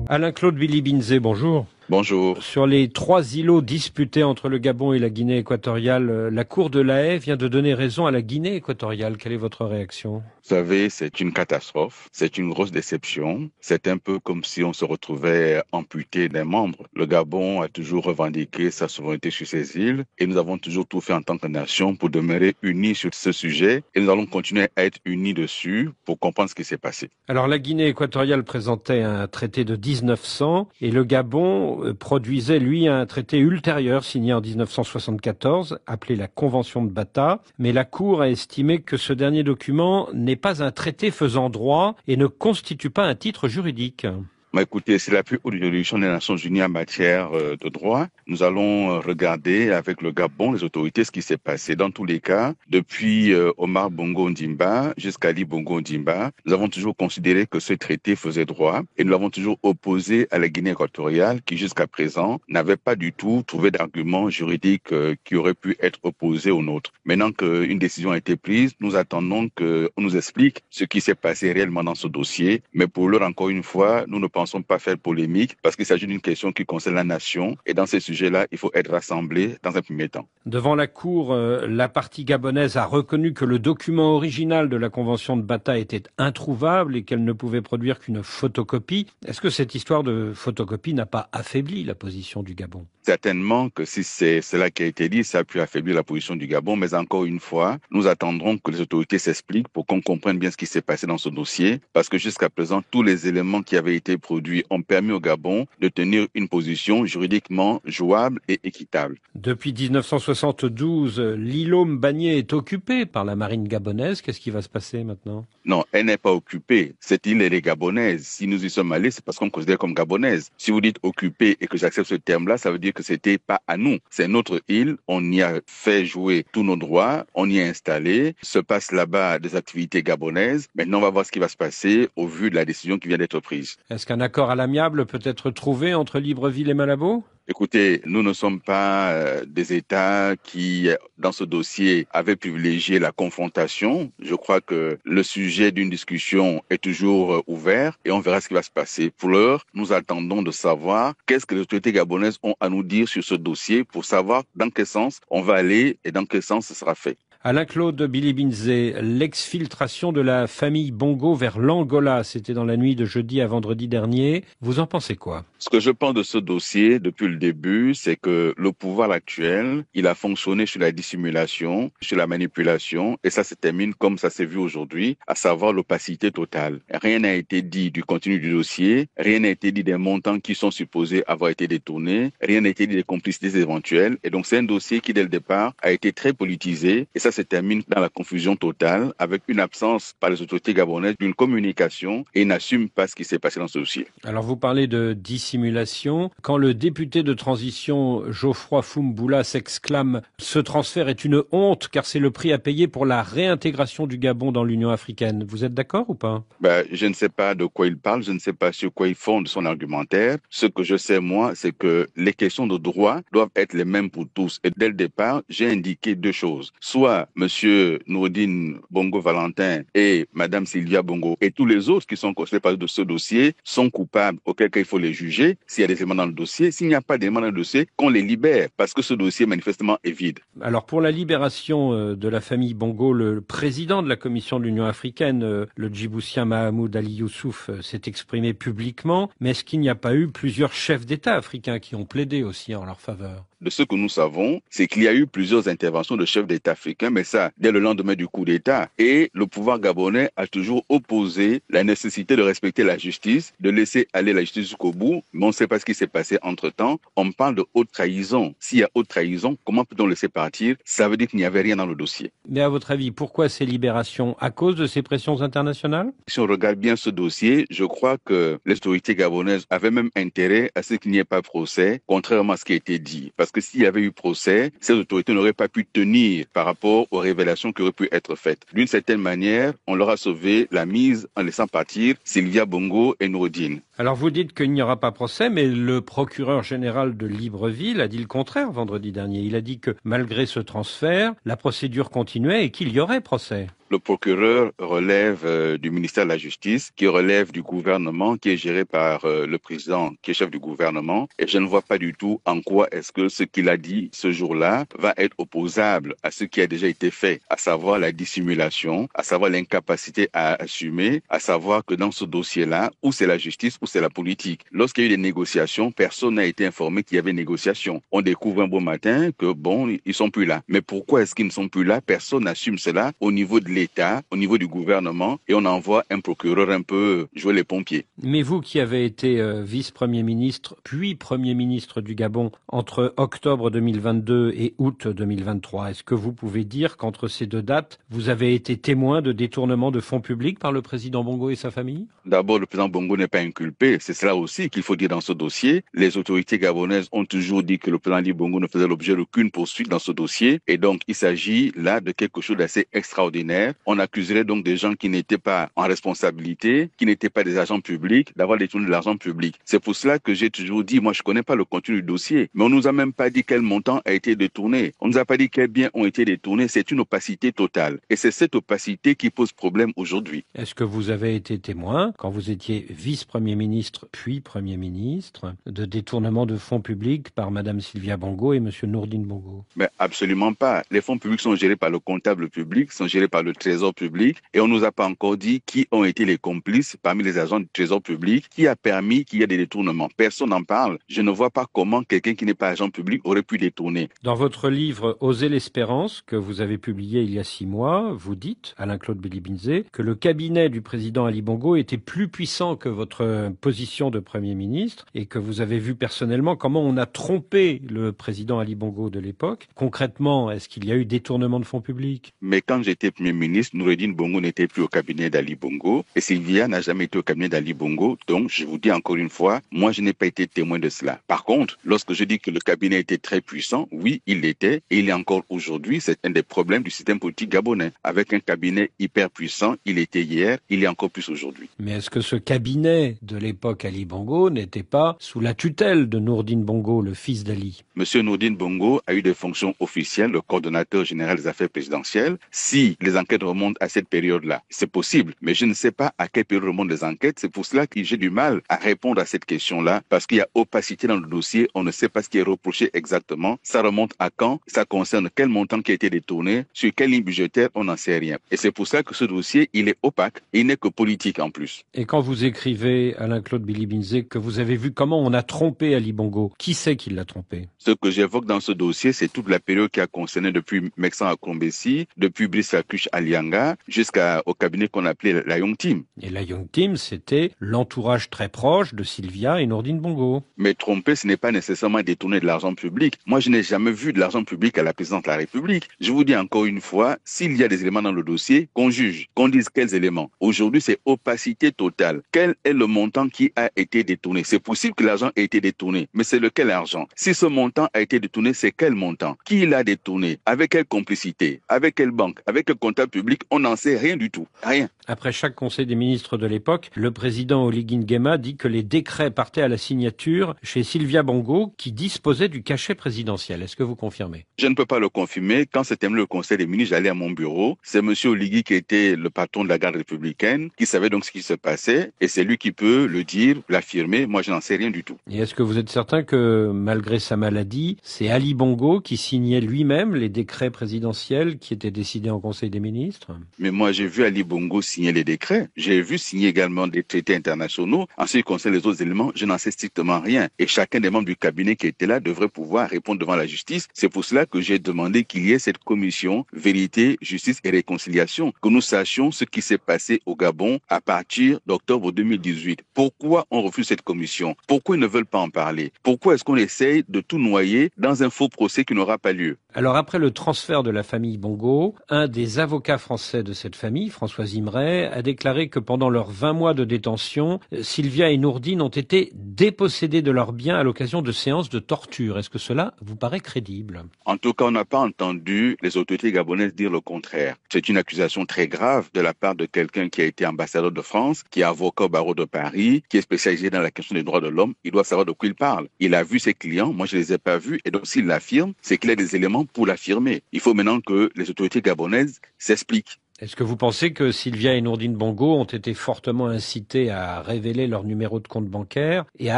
Alain-Claude Billy-Binzé, bonjour. Bonjour. Sur les 3 îlots disputés entre le Gabon et la Guinée équatoriale, la Cour de La Haye vient de donner raison à la Guinée équatoriale. Quelle est votre réaction ? Vous savez, c'est une catastrophe, c'est une grosse déception. C'est un peu comme si on se retrouvait amputé d'un membre. Le Gabon a toujours revendiqué sa souveraineté sur ces îles et nous avons toujours tout fait en tant que nation pour demeurer unis sur ce sujet et nous allons continuer à être unis dessus pour comprendre ce qui s'est passé. Alors la Guinée équatoriale présentait un traité de 1900 et le Gabon produisait, lui, un traité ultérieur signé en 1974, appelé la Convention de Bata. Mais la Cour a estimé que ce dernier document n'est pas un traité faisant droit et ne constitue pas un titre juridique. Mais écoutez, c'est la plus haute juridiction des Nations Unies en matière de droit. Nous allons regarder avec le Gabon, les autorités, ce qui s'est passé. Dans tous les cas, depuis Omar Bongo Ondimba jusqu'à Ali Bongo Ondimba, nous avons toujours considéré que ce traité faisait droit et nous l'avons toujours opposé à la Guinée équatoriale qui, jusqu'à présent, n'avait pas du tout trouvé d'argument juridique qui aurait pu être opposé au nôtre. Maintenant qu'une décision a été prise, nous attendons qu'on nous explique ce qui s'est passé réellement dans ce dossier. Mais pour l'heure, encore une fois, nous ne pensons pas faire polémique parce qu'il s'agit d'une question qui concerne la nation et dans ces sujets-là, il faut être rassemblés dans un premier temps. Devant la Cour, la partie gabonaise a reconnu que le document original de la Convention de Bata était introuvable et qu'elle ne pouvait produire qu'une photocopie. Est-ce que cette histoire de photocopie n'a pas affaibli la position du Gabon ? Certainement que si c'est cela qui a été dit, ça a pu affaiblir la position du Gabon, mais encore une fois, nous attendrons que les autorités s'expliquent pour qu'on comprenne bien ce qui s'est passé dans ce dossier, parce que jusqu'à présent, tous les éléments qui avaient été produits ont permis au Gabon de tenir une position juridiquement jouable et équitable. Depuis 1972, l'îlot Mbagné est occupé par la marine gabonaise. Qu'est-ce qui va se passer maintenant ? Non, elle n'est pas occupée. Cette île, elle est gabonaise. Si nous y sommes allés, c'est parce qu'on considère comme gabonaise. Si vous dites occupée et que j'accepte ce terme-là, ça veut dire que c'était pas à nous. C'est notre île. On y a fait jouer tous nos droits. On y est installé. Se passe là-bas des activités gabonaises. Maintenant, on va voir ce qui va se passer au vu de la décision qui vient d'être prise. Est-ce qu'un accord à l'amiable peut être trouvé entre Libreville et Malabo ? Écoutez, nous ne sommes pas des États qui, dans ce dossier, avaient privilégié la confrontation. Je crois que le sujet d'une discussion est toujours ouvert et on verra ce qui va se passer. Pour l'heure, nous attendons de savoir qu'est-ce que les autorités gabonaises ont à nous dire sur ce dossier pour savoir dans quel sens on va aller et dans quel sens ce sera fait. Alain-Claude Billy-Binzé, l'exfiltration de la famille Bongo vers l'Angola, c'était dans la nuit de jeudi à vendredi dernier. Vous en pensez quoi ? Ce que je pense de ce dossier depuis le début, c'est que le pouvoir actuel, il a fonctionné sur la dissimulation, sur la manipulation, et ça se termine comme ça s'est vu aujourd'hui, à savoir l'opacité totale. Rien n'a été dit du contenu du dossier, rien n'a été dit des montants qui sont supposés avoir été détournés, rien n'a été dit des complicités éventuelles, et donc c'est un dossier qui dès le départ a été très politisé, et ça se termine dans la confusion totale, avec une absence par les autorités gabonaises d'une communication, et n'assument pas ce qui s'est passé dans ce dossier. Alors vous parlez de dissimulation. Quand le député de transition Geoffroy Fumboula s'exclame « Ce transfert est une honte car c'est le prix à payer pour la réintégration du Gabon dans l'Union africaine », vous êtes d'accord ou pas ? Je ne sais pas de quoi il parle, je ne sais pas sur quoi il fonde son argumentaire. Ce que je sais, moi, c'est que les questions de droit doivent être les mêmes pour tous. Et dès le départ, j'ai indiqué 2 choses. Soit Monsieur Noureddine Bongo Valentin et Madame Sylvia Bongo et tous les autres qui sont concernés par ce dossier sont coupables, auquel cas il faut les juger s'il y a des éléments dans le dossier. S'il n'y a pas d'éléments dans le dossier, qu'on les libère, parce que ce dossier manifestement est vide. Alors pour la libération de la famille Bongo, le président de la Commission de l'Union africaine, le Djiboutien Mahamoud Ali Youssouf, s'est exprimé publiquement. Mais est-ce qu'il n'y a pas eu plusieurs chefs d'État africains qui ont plaidé aussi en leur faveur ? De ce que nous savons, c'est qu'il y a eu plusieurs interventions de chefs d'État africains, mais ça, dès le lendemain du coup d'État. Et le pouvoir gabonais a toujours opposé la nécessité de respecter la justice, de laisser aller la justice jusqu'au bout. Mais on ne sait pas ce qui s'est passé entre-temps. On parle de haute trahison. S'il y a haute trahison, comment peut-on laisser partir ? Ça veut dire qu'il n'y avait rien dans le dossier. Mais à votre avis, pourquoi ces libérations ? À cause de ces pressions internationales ? Si on regarde bien ce dossier, je crois que les autorités gabonaises avaient même intérêt à ce qu'il n'y ait pas procès, contrairement à ce qui a été dit. Parce que s'il y avait eu procès, ces autorités n'auraient pas pu tenir par rapport aux révélations qui auraient pu être faites. D'une certaine manière, on leur a sauvé la mise en laissant partir Sylvia Bongo et Noureddine. Alors vous dites qu'il n'y aura pas procès, mais le procureur général de Libreville a dit le contraire vendredi dernier. Il a dit que malgré ce transfert, la procédure continuait et qu'il y aurait procès. Le procureur relève du ministère de la Justice, qui relève du gouvernement, qui est géré par le président, qui est chef du gouvernement. Et je ne vois pas du tout en quoi est-ce que ce qu'il a dit ce jour-là va être opposable à ce qui a déjà été fait, à savoir la dissimulation, à savoir l'incapacité à assumer, à savoir que dans ce dossier-là, où c'est la justice, où c'est la politique. Lorsqu'il y a eu des négociations, personne n'a été informé qu'il y avait négociation. On découvre un beau matin que bon, ils sont plus là. Mais pourquoi est-ce qu'ils ne sont plus là? Personne n'assume cela au niveau de l'État, au niveau du gouvernement, et on envoie un procureur un peu jouer les pompiers. Mais vous qui avez été vice-premier ministre, puis premier ministre du Gabon entre octobre 2022 et août 2023, est-ce que vous pouvez dire qu'entre ces deux dates, vous avez été témoin de détournement de fonds publics par le président Bongo et sa famille? D'abord, le président Bongo n'est pas inculpé. C'est cela aussi qu'il faut dire dans ce dossier. Les autorités gabonaises ont toujours dit que le président Ali Bongo ne faisait l'objet d'aucune poursuite dans ce dossier. Et donc, il s'agit là de quelque chose d'assez extraordinaire. On accuserait donc des gens qui n'étaient pas en responsabilité, qui n'étaient pas des agents publics, d'avoir détourné de l'argent public. C'est pour cela que j'ai toujours dit, moi je connais pas le contenu du dossier, mais on nous a même pas dit quel montant a été détourné. On nous a pas dit quels biens ont été détournés. C'est une opacité totale. Et c'est cette opacité qui pose problème aujourd'hui. Est-ce que vous avez été témoin, quand vous étiez vice-premier ministre puis premier ministre, de détournement de fonds publics par Madame Sylvia Bongo et Monsieur Nourdine Bongo? Mais absolument pas. Les fonds publics sont gérés par le comptable public, sont gérés par le trésor public, et on nous a pas encore dit qui ont été les complices parmi les agents du trésor public, qui a permis qu'il y ait des détournements. Personne n'en parle. Je ne vois pas comment quelqu'un qui n'est pas agent public aurait pu détourner. Dans votre livre Oser l'espérance, que vous avez publié il y a 6 mois, vous dites, Alain-Claude Bilibinzé, que le cabinet du président Ali Bongo était plus puissant que votre position de Premier ministre et que vous avez vu personnellement comment on a trompé le président Ali Bongo de l'époque. Concrètement, est-ce qu'il y a eu détournement de fonds publics? Mais quand j'étais Premier ministre, Noureddine Bongo n'était plus au cabinet d'Ali Bongo et Sylvia n'a jamais été au cabinet d'Ali Bongo. Donc, je vous dis encore une fois, moi, je n'ai pas été témoin de cela. Par contre, lorsque je dis que le cabinet était très puissant, oui, il l'était et il est encore aujourd'hui. C'est un des problèmes du système politique gabonais. Avec un cabinet hyper puissant, il était hier, il est encore plus aujourd'hui. Mais est-ce que ce cabinet de l'époque Ali Bongo n'était pas sous la tutelle de Nourdine Bongo, le fils d'Ali? Monsieur Nourdine Bongo a eu des fonctions officielles, le coordonnateur général des affaires présidentielles. Si les enquêtes remontent à cette période-là, c'est possible, mais je ne sais pas à quelle période remontent les enquêtes. C'est pour cela que j'ai du mal à répondre à cette question-là, parce qu'il y a opacité dans le dossier, on ne sait pas ce qui est reproché exactement. Ça remonte à quand? Ça concerne quel montant qui a été détourné? Sur quelle ligne budgétaire? On n'en sait rien. Et c'est pour ça que ce dossier, il est opaque et il n'est que politique en plus. Et quand vous écrivez, Alain-Claude Bilibinzé, que vous avez vu comment on a trompé Ali Bongo, qui c'est qui l'a trompé? Ce que j'évoque dans ce dossier, c'est toute la période qui a concerné depuis Mexan à Kombessi, depuis Brice Fakuche à Lianga, jusqu'au cabinet qu'on appelait la Young Team. Et la Young Team, c'était l'entourage très proche de Sylvia et Nourdine Bongo. Mais tromper, ce n'est pas nécessairement détourner de l'argent public. Moi, je n'ai jamais vu de l'argent public à la présidence de la République. Je vous dis encore une fois, s'il y a des éléments dans le dossier, qu'on juge, qu'on dise quels éléments. Aujourd'hui, c'est opacité totale. Quel est le montant qui a été détourné? C'est possible que l'argent ait été détourné, mais c'est lequel argent? Si ce montant a été détourné, c'est quel montant? Qui l'a détourné? Avec quelle complicité? Avec quelle banque? Avec quel comptable public? On n'en sait rien du tout. Rien. Après chaque conseil des ministres de l'époque, le président Oligui Nguema dit que les décrets partaient à la signature chez Sylvia Bongo, qui disposait du cachet présidentiel. Est-ce que vous confirmez? Je ne peux pas le confirmer. Quand c'était le conseil des ministres, j'allais à mon bureau. C'est M. Oligui qui était le patron de la garde républicaine, qui savait donc ce qui se passait, et c'est lui qui peut le dire, l'affirmer. Moi, je n'en sais rien du tout. Et est-ce que vous êtes certain que, malgré sa maladie, c'est Ali Bongo qui signait lui-même les décrets présidentiels qui étaient décidés en conseil des ministres? Mais moi, j'ai vu Ali Bongo signer les décrets. J'ai vu signer également des traités internationaux. En ce qui concerne les autres éléments, je n'en sais strictement rien. Et chacun des membres du cabinet qui était là devrait pouvoir répondre devant la justice. C'est pour cela que j'ai demandé qu'il y ait cette commission vérité, justice et réconciliation, que nous sachions ce qui s'est passé au Gabon à partir d'octobre 2018. Pourquoi on refuse cette commission? Pourquoi ils ne veulent pas en parler? Pourquoi est-ce qu'on essaye de tout noyer dans un faux procès qui n'aura pas lieu? Alors après le transfert de la famille Bongo, un des avocats français de cette famille, François Imray, Arrêt a déclaré que pendant leurs 20 mois de détention, Sylvia et Nourdine ont été dépossédés de leurs biens à l'occasion de séances de torture. Est-ce que cela vous paraît crédible? En tout cas, on n'a pas entendu les autorités gabonaises dire le contraire. C'est une accusation très grave de la part de quelqu'un qui a été ambassadeur de France, qui est avocat au barreau de Paris, qui est spécialisé dans la question des droits de l'homme. Il doit savoir de quoi il parle. Il a vu ses clients, moi je les ai pas vus, et donc s'il l'affirme, c'est qu'il a des éléments pour l'affirmer. Il faut maintenant que les autorités gabonaises s'expliquent. Est-ce que vous pensez que Sylvia et Nourdine Bongo ont été fortement incitées à révéler leur numéro de compte bancaire et à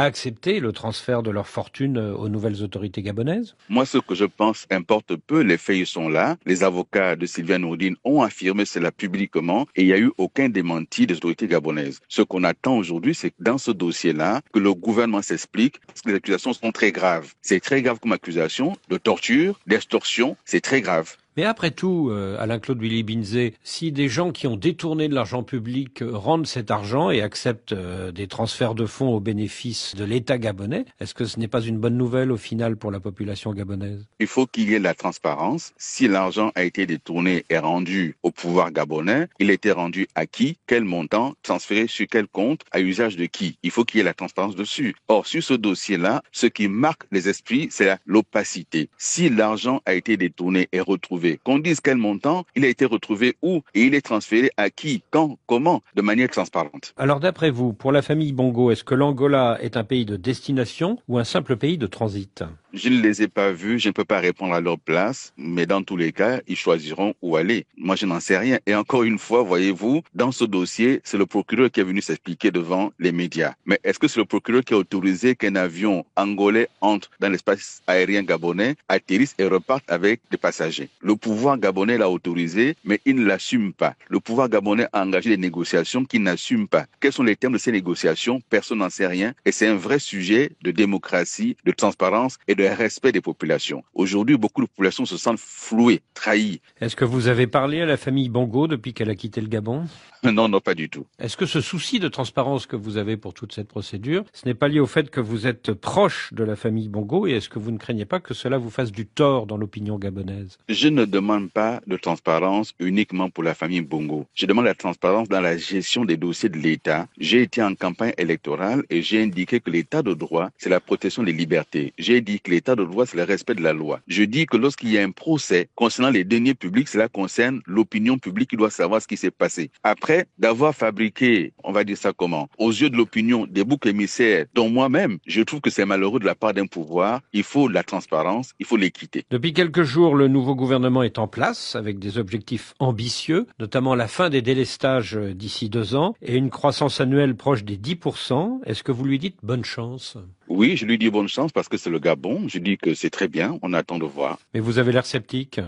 accepter le transfert de leur fortune aux nouvelles autorités gabonaises? Moi, ce que je pense importe peu. Les faits ils sont là. Les avocats de Sylvia Nourdine ont affirmé cela publiquement et il n'y a eu aucun démenti des autorités gabonaises. Ce qu'on attend aujourd'hui, c'est que dans ce dossier-là, que le gouvernement s'explique parce que les accusations sont très graves. C'est très grave comme accusation de torture, d'extorsion. C'est très grave. Mais après tout, Alain-Claude Willy Binzé, si des gens qui ont détourné de l'argent public rendent cet argent et acceptent des transferts de fonds au bénéfice de l'État gabonais, est-ce que ce n'est pas une bonne nouvelle au final pour la population gabonaise? Il faut qu'il y ait la transparence. Si l'argent a été détourné et rendu au pouvoir gabonais, il a été rendu à qui? Quel montant? Transféré sur quel compte? À usage de qui? Il faut qu'il y ait la transparence dessus. Or, sur ce dossier-là, ce qui marque les esprits, c'est l'opacité. Si l'argent a été détourné et retrouvé, qu'on dise quel montant, il a été retrouvé où et il est transféré à qui, quand, comment, de manière transparente. Alors d'après vous, pour la famille Bongo, est-ce que l'Angola est un pays de destination ou un simple pays de transit? Je ne les ai pas vus, je ne peux pas répondre à leur place, mais dans tous les cas, ils choisiront où aller. Moi, je n'en sais rien. Et encore une fois, voyez-vous, dans ce dossier, c'est le procureur qui est venu s'expliquer devant les médias. Mais est-ce que c'est le procureur qui a autorisé qu'un avion angolais entre dans l'espace aérien gabonais, atterrisse et reparte avec des passagers? Le pouvoir gabonais l'a autorisé, mais il ne l'assume pas. Le pouvoir gabonais a engagé des négociations qu'il n'assume pas. Quels sont les termes de ces négociations? Personne n'en sait rien. Et c'est un vrai sujet de démocratie, de transparence et de respect des populations. Aujourd'hui, beaucoup de populations se sentent flouées, trahies. Est-ce que vous avez parlé à la famille Bongo depuis qu'elle a quitté le Gabon? Non, non, pas du tout. Est-ce que ce souci de transparence que vous avez pour toute cette procédure, ce n'est pas lié au fait que vous êtes proche de la famille Bongo et est-ce que vous ne craignez pas que cela vous fasse du tort dans l'opinion gabonaise? Je ne demande pas de transparence uniquement pour la famille Bongo. Je demande la transparence dans la gestion des dossiers de l'État. J'ai été en campagne électorale et j'ai indiqué que l'État de droit, c'est la protection des libertés. J'ai dit que l'État de droit, c'est le respect de la loi. Je dis que lorsqu'il y a un procès concernant les deniers publics, cela concerne l'opinion publique qui doit savoir ce qui s'est passé. Après, d'avoir fabriqué, on va dire ça comment, aux yeux de l'opinion, des boucs émissaires, dont moi-même, je trouve que c'est malheureux de la part d'un pouvoir. Il faut la transparence, il faut l'équité. Depuis quelques jours, le nouveau gouvernement est en place avec des objectifs ambitieux, notamment la fin des délestages d'ici 2 ans et une croissance annuelle proche des 10%. Est-ce que vous lui dites bonne chance? Oui, je lui dis bonne chance parce que c'est le Gabon. Je dis que c'est très bien, on attend de voir. Mais vous avez l'air sceptique.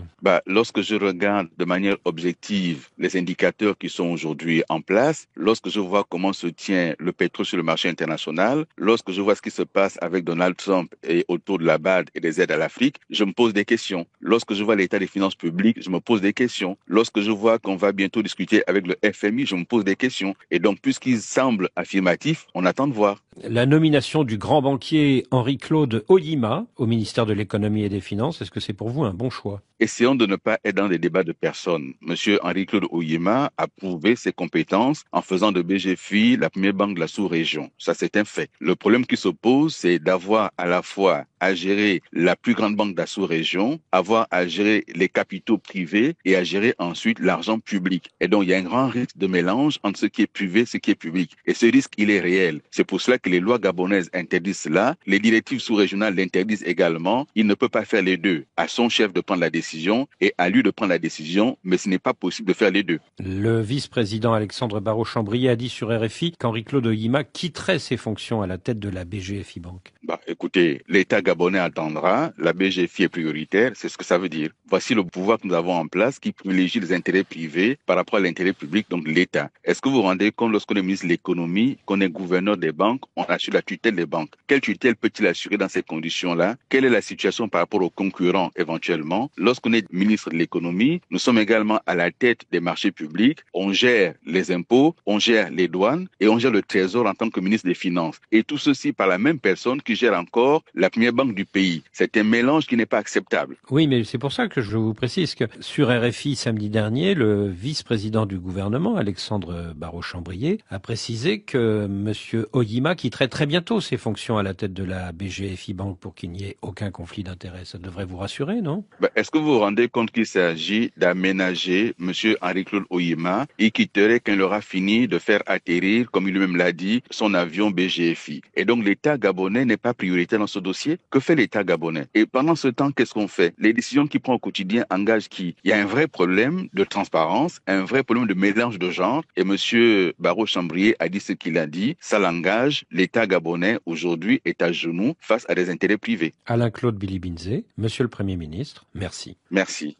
Lorsque je regarde de manière objective les indicateurs qui sont aujourd'hui en place, lorsque je vois comment se tient le pétrole sur le marché international, lorsque je vois ce qui se passe avec Donald Trump et autour de la BAD et des aides à l'Afrique, je me pose des questions. Lorsque je vois l'état des finances publiques, je me pose des questions. Lorsque je vois qu'on va bientôt discuter avec le FMI, je me pose des questions. Et donc, puisqu'il semble affirmatif, on attend de voir. La nomination du grand banquier Henri-Claude Oyima au ministère de l'économie et des finances, est-ce que c'est pour vous un bon choix? Essayons de ne pas être dans des débats de personnes. Monsieur Henri-Claude Oyima a prouvé ses compétences en faisant de BGFI la première banque de la sous-région. Ça, c'est un fait. Le problème qui se pose, c'est d'avoir à la fois à gérer la plus grande banque de la sous-région, avoir à gérer les capitaux privés et à gérer ensuite l'argent public. Et donc, il y a un grand risque de mélange entre ce qui est privé et ce qui est public. Et ce risque, il est réel. C'est pour cela que les lois gabonaises interdisent cela. Les directives sous-régionales l'interdisent également. Il ne peut pas faire les deux. À son chef de prendre la décision et à lui de prendre la décision, mais ce n'est pas possible de faire les deux. Le vice-président Alexandre Barraud-Chambrier a dit sur RFI qu'Henri-Claude Oyima quitterait ses fonctions à la tête de la BGFI Bank. Écoutez, l'État gabonais attendra, la BGFI est prioritaire, c'est ce que ça veut dire. Voici le pouvoir que nous avons en place qui privilégie les intérêts privés par rapport à l'intérêt public, donc l'État. Est-ce que vous vous rendez compte lorsqu'on est ministre de l'économie, qu'on est gouverneur des banques, on assure la tutelle des banques? Quelle tutelle peut-il assurer dans ces conditions-là? Quelle est la situation par rapport aux concurrents éventuellement? Lorsqu'on est ministre de l'économie, nous sommes également à la tête des marchés publics, on gère les impôts, on gère les douanes et on gère le trésor en tant que ministre des Finances. Et tout ceci par la même personne qui gère encore la première banque du pays. C'est un mélange qui n'est pas acceptable. Oui, mais c'est pour ça que que je vous précise que sur RFI samedi dernier, le vice-président du gouvernement, Alexandre Barraud-Chambrier, a précisé que M. Oyima quitterait très bientôt ses fonctions à la tête de la BGFI Bank pour qu'il n'y ait aucun conflit d'intérêts. Ça devrait vous rassurer, non? Est-ce que vous vous rendez compte qu'il s'agit d'aménager M. Henri-Claude Oyema et quitterait quand il aura fini de faire atterrir, comme il lui-même l'a dit, son avion BGFI. Et donc l'État gabonais n'est pas prioritaire dans ce dossier. Que fait l'État gabonais? Et pendant ce temps, qu'est-ce qu'on fait? Les décisions qu'il prend au quotidien engagent qui? Il y a un vrai problème de transparence, un vrai problème de mélange de genres. Et M. Barraud-Chambrier a dit ce qu'il a dit. Ça l'engage. L'État gabonais aujourd'hui est à genoux face à des intérêts privés. Alain-Claude Bilibinzé, Monsieur le Premier ministre, merci. Merci.